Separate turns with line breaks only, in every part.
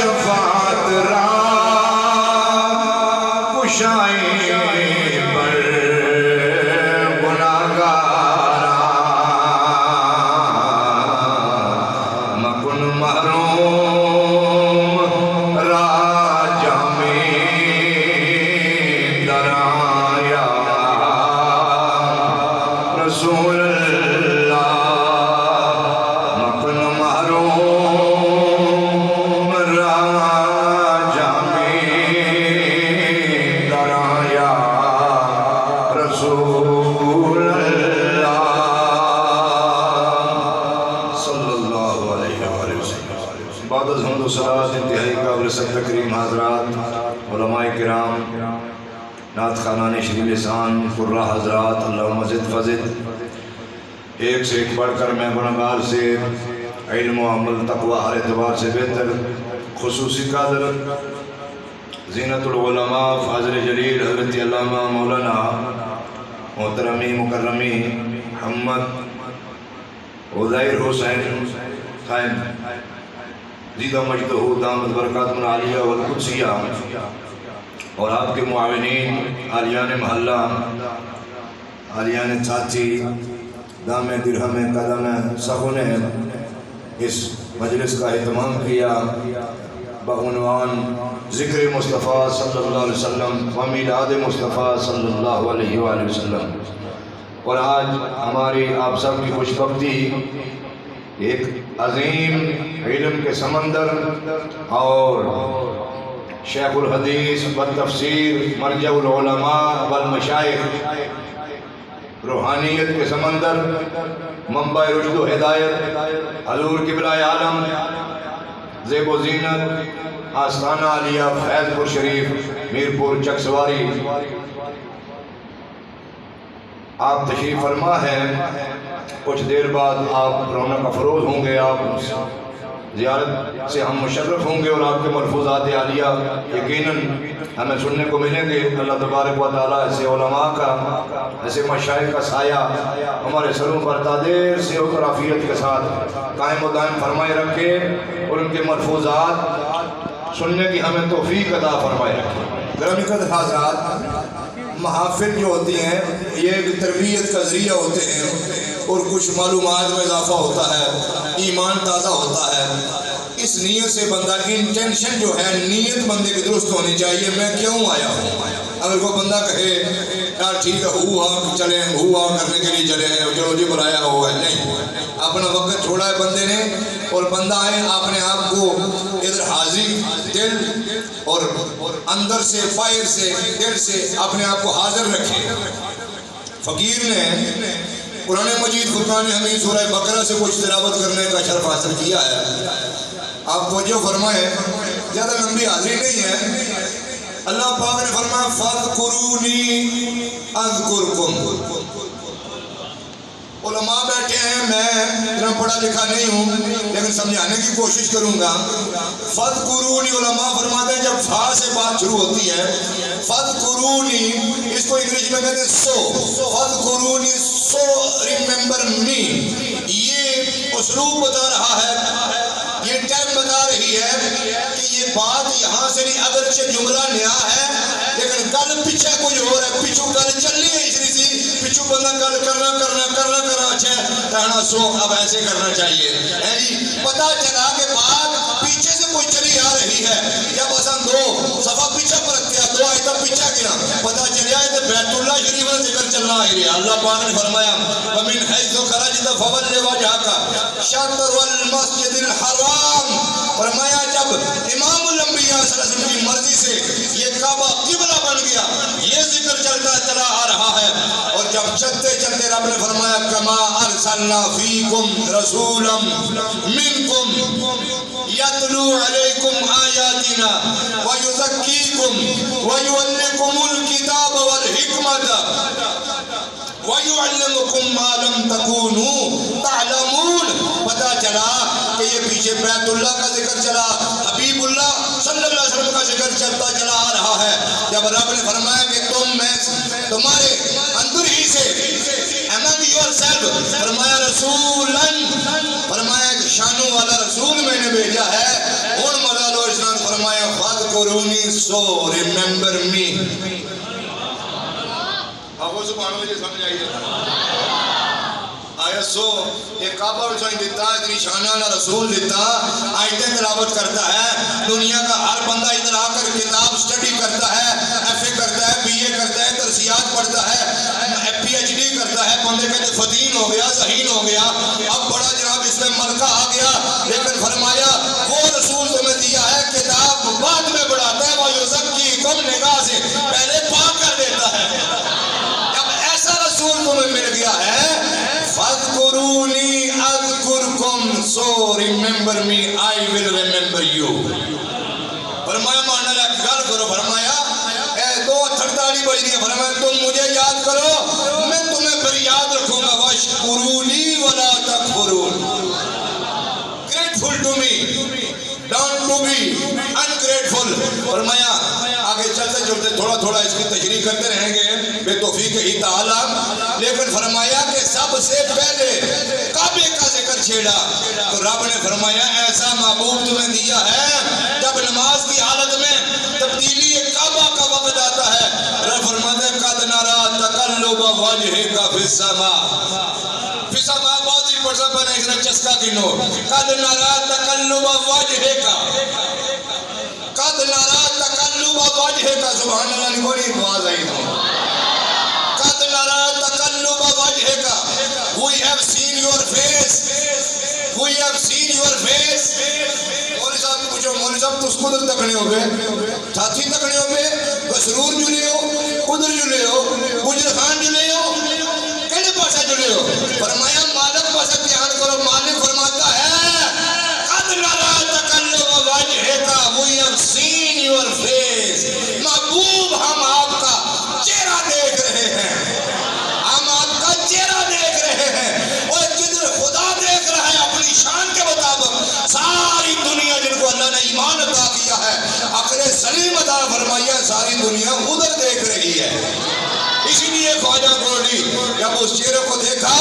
شفاعت را کشائیں پر گناہگارا مکن محروم راجہ میں درایا رسول اللہ مکن محروم راجہ میں درایا رسول اللہ صلی اللہ علیہ وآلہ وسلم۔ بعد از حمد و صلوات انتہائی قابل صدق کریم حضرات، علماء کرام، نعت خوانان شریف لسان، قراء حضرات، اللہم زد فزد، ایک سے ایک بڑھ کر میں گناہگار سے علم و عمل تقوی ہر اعتبار سے بہتر خصوصی قادر زینت العلماء فاضل جلیل حضرت علامہ مولانا محترمی مکرمی محمد عزیر حسین قائم زیدہ مجدہ دامت برکات من عالیہ والقدسیہ اور آپ کے معاونین عالیان محلہ عالیان ساتھی دام درہم قدم سخوں نے اس مجلس کا اہتمام کیا بعنوان ذکر مصطفیٰ صلی اللہ علیہ وسلم و میلاد مصطفیٰ صلی اللہ علیہ وآلہ وسلم۔ اور آج ہماری آپ سب کی خوش بختی ایک عظیم علم کے سمندر اور شیخ الحدیث والتفسیر مرجع العلماء والمشائخ روحانیت کے سمندر منبع رشد و ہدایت حضور قبلہ عالم زیب و زینت آستانہ عالیہ فیض پور شریف میرپور چک سواری آپ تشریف فرما ہیں۔ کچھ دیر بعد آپ رونق افروز ہوں گے، آپ زیارت سے ہم مشرف ہوں گے اور آپ کے ملفوظات عالیہ یقیناً ہمیں سننے کو ملیں گے۔ اللہ تبارک و تعالیٰ ایسے علماء کا، ایسے مشائخ کا سایہ ہمارے سروں پر تادیر سے و عافیت کے ساتھ قائم و دائم فرمائے رکھے اور ان کے ملفوظات سننے کی ہمیں توفیق عطا فرمائے رکھے۔ گرامی قدر حضرات، محافل جو ہوتی ہیں یہ ایک تربیت کا ذریعہ ہوتے ہیں اور کچھ معلومات میں اضافہ ہوتا ہے، ایمان تازہ ہوتا ہے۔ اس نیت سے بندہ انٹینشن جو ہے نیت بندے کی درست ہونی چاہیے، میں کیوں آیا ہوں۔ اگر کوئی بندہ کہے یار ٹھیک ہے ہوا چلیں ہوا کرنے کے لیے چلے ہیں چلو جی بلایا ہوا ہے، نہیں، اپنا وقت چھوڑا ہے بندے نے اور بندہ آئے اپنے آپ کو ادھر حاضری دل اور اندر سے باہر سے دل سے اپنے آپ کو حاضر رکھے۔ فقیر نے قرآن مجید فرقان حمید سورہ بقرہ سے کچھ تلاوت کرنے کا شرف حاصل کیا ہے۔ آپ توجہ فرمائیں، زیادہ لمبی حاضری نہیں ہے۔ اللہ پاک نے فرمایا فَاذْكُرُونِي أَذْكُرْكُمْ۔ علماء بیٹھے ہیں، میں اتنا پڑھا لکھا نہیں ہوں لیکن سمجھانے کی کوشش کروں گا۔ فَاذْكُرُونِي علماء فرماتے ہیں جب فا سے بات شروع ہوتی ہے فَاذْكُرُونِي، اس کو انگلش میں کہتے ہیں سو، فَاذْكُرُونِي سو ریممبر می، یہ اسلوب بتا رہا ہے، یہ ٹائم بتا رہی ہے کہ یہ بات یہاں سے نہیں، اگرچہ جملہ نیا ہے لیکن کل پیچھے کچھ ہو رہا ہے، پیچھو کل چلنی ہے اس لیے پیچھو بندہ کل کرنا اچھا کہنا سو اب ایسے کرنا چاہیے، پتا چلا کہ بات پیچھے سے کوئی چلی آ رہی ہے۔ جب اصلا دو صفحہ پیچھے پر رکھتے دو آیتہ پیچھے گرا پتا چلیا ہے تو بیت اللہ شریف میں ذکر چلنا آئی رہا۔ اللہ پاک نے فرمایا وَمِنْ حَيْثُ خَرَجْتَ فَوَلِّ وَجْهَكَ شَطْرَ الْمَسْجِدِ الْحَرَامِ، فرمایا جب امام الانبیاء صلی اللہ علیہ وسلم کی مرضی سے یہ کعبہ قبلہ بن گیا، یہ ذکر چلتا چلا آ رہا ہے، اور جب چلتے چلتے رب نے فرمایا کما ارسلنا فیکم رسولا منکم یتلو علیکم آیاتنا ویزکیکم ویعلمکم الکتاب والحکمت وَيُعَلِّمُكُمْ مَا لَمْ تَكُونُوا تَعْلَمُونَ۔ پتہ چلا کہ یہ پیچھے بیت اللہ کا ذکر چلا، حبیب اللہ صلی اللہ علیہ وسلم کا ذکر چلتا چلا آ رہا ہے۔ جب رب نے فرمایا کہ تم میں تمہارے اندر ہی سے among yourself، فرمایا رسولاً، فرمایا کہ شانوں والا رسول میں نے بھیجا ہے، ان ملالو اسلام فَاذْكُرُونِي so remember me. آگو سبحان اللہ جی سمجھ آئی ہے آیا سو ایک کعبہ بچھائیں دیتا ہے اتنی شانہ اللہ رسول دیتا آیتیں تلاوت کرتا ہے دنیا کا ہر بندہ ادھر آ کر کتاب سٹڈی کرتا ہے ایف اے کرتا ہے بی اے کرتا ہے ترسیات پڑھتا ہے پی ایچ ڈی کرتا ہے بندے کہتے فتین ہو گیا ذہین ہو گیا اب بڑا جناب اس میں ملکہ آ گیا لیکن فرمایا وہ رسول تمہیں دیا ہے کتاب بعد میں بڑھاتا ہے وہ یزکیکم نگاہ سے پہلے پاک کر دیتا ہے جب ایسا رسول تمہیں مل گیا ہے فَاذْكُرُونِي أَذْكُرْكُمْ so remember me I will remember you. فرمایا ماننا لیا گل کرو فرمایا اے دو تھڑتاڑی بج دیا فرمایا تم مجھے یاد کرو میں تمہیں پھر یاد رکھوں گا وَاشْكُرُونِي وَلَا تَكْفُرُونَ. Grateful to me don't to be ungrateful. فرمایا آگے چلتے چلتے تھوڑا تھوڑا اس کی تشریح کرتے رہیں گے بے توفیق ہی تعالی لیکن فرمایا کہ سب سے پہلے کعبے کا ذکر چھیڑا تو رب نے فرمایا ایسا محبوب تمہیں دیا ہے جب نماز کی حالت میں تبدیلی کعبہ کا وقت آتا ہے رب فرماتے ہیں قد نرى تقلب وجهك في السماء في السماء بہت ہی پڑھا بنا اس نے چسکا گنو قد نرى تقلب وجهك قد نرى تقلب وجهك سبحان اللہ نے بڑی آواز آئی قد نرى تقلب وجهك we have seen your face we have seen your face مولوی صاحب پوچھو مولوی صاحب تس قدر تکنے ہو گئے ساتھی تکنے ہو گئے مسرور جلے ہو قدر جلے ہو گجر خان جلے ہو کہنے پاسا جلے ہو فرمایا مالک پاسا دھیان کرو مالک فرماتا ہے قد نرى تقلب وجهك we have seen your face محبوب ہم آپ کا چہرہ دیکھ رہے ہیں ہم آپ کا چہرہ دیکھ رہے ہیں اور جدھر خدا دیکھ رہا ہے اپنی شان کے مطابق ساری دنیا جن کو اللہ نے ایمان عطا کیا ہے عقل سلیم عطا فرمایا ساری دنیا ادھر دیکھ رہی ہے اسی لیے خواجہ گولڈی جب اس چہرے کو دیکھا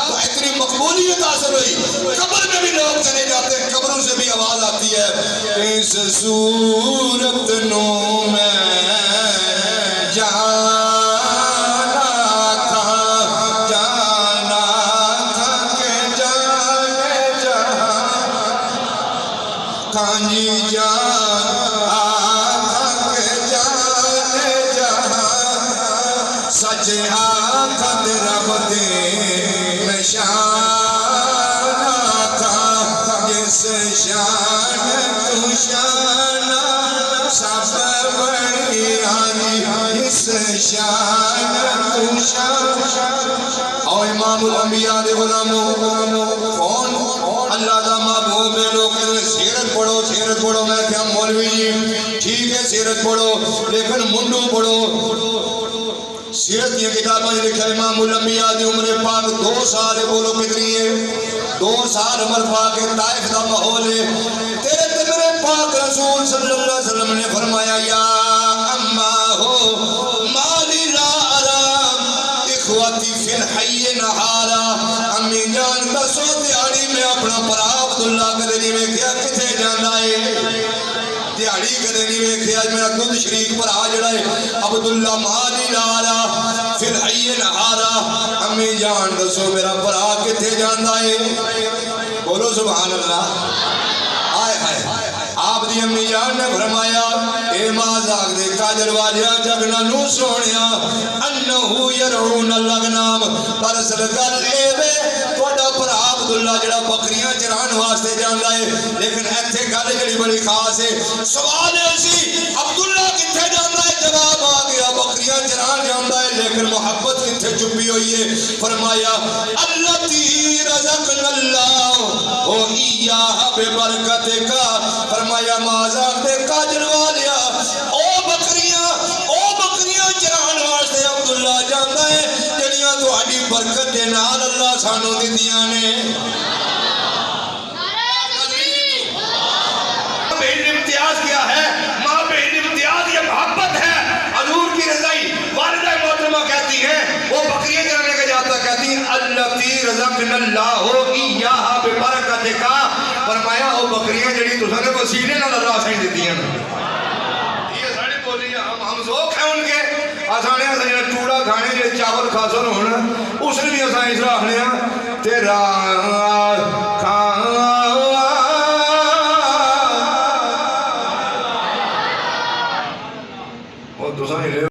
تو اتنی مقبولیت حاصل ہوئی قبر میں بھی لوگ چلے جاتے ہیں قبروں سے بھی آواز آتی ہے اس صورت نو میں کانجی جان آنکھ جانے جہاں سچ آنکھ رب دے میں شان آنکھ جس شان تو شان سب بڑی آنی اس شان تو شان اور امام الانبیاء دے غلاموں کون اللہ دا محبوب ہے لوگ سیرت پڑھو میں کیا مولوی جی ٹھیک ہے سیرت پڑھو لیکن منڈو پڑھو سیرت یہ کتابیں لکھا امام الانبیاء دی عمر پاک 2 سال بولو کتنی ہے 2 سال عمر پاک طائف دا ماحول ہے تیرے تے میرے پاک رسول صلی اللہ علیہ وسلم نے فرمایا یا اما ہو مالی لا ارام اخواتی فی الحی نہارا امی جان دسو دیاری میں اپنا پرا عبداللہ کدے نہیں ویکھیا کتے جانا ہے دیاری کدے نہیں ویکھیا میرا دودھ شریک پر آ جڑا ہے عبداللہ مالی لالا پھر حی نہارا امی جان دسو میرا پرا کتے جانا ہے بولو سبحان اللہ آئے ہائے آپ دی امی جان نے فرمایا اے مازاق دے کاجر والیا جگنا نو سونیا انہو یرعون الگنام پرسل گل اے بے توڑا پر عبداللہ جڑا بکریاں چران واسطے جاندہ ہے لیکن ایتھے گل جڑی بڑی خاص ہے سوال ہے اسی عبداللہ کتھے جاندہ ہے جواب آگیا بکریاں چران جاندہ ہے لیکن محبت کتھے چپی ہوئی ہے فرمایا اللتی رزقن اللہ او ایاہا بے برکت کا فرمایا مازاق دے کاجر والیا او بکریاں چران واسطے عبداللہ جاندہ ہے جنیاں تو آڈی برکت دے نال اللہ سانو دی دیاں نے امتیاز کیا ہے ماں پہ امتیاز یہ محبت ہے حضور کی رضائی والدہ محترمہ کہتی ہیں وہ بکریاں چرانے کا جاتا کہتی ہیں اللتی رزقنا اللہ ایہا بے برکت کا فرمایا وہ بکریاں جڑی تو سنے وسیلے نہ اللہ سائن دیتی ہیں ذوق ہے ان کے آسانے سے چوڑا کھانے جو چاول کھا سن ہونا اس نے بھی آسان اس راہ نے تیرا کھانا وہ تو سانی لے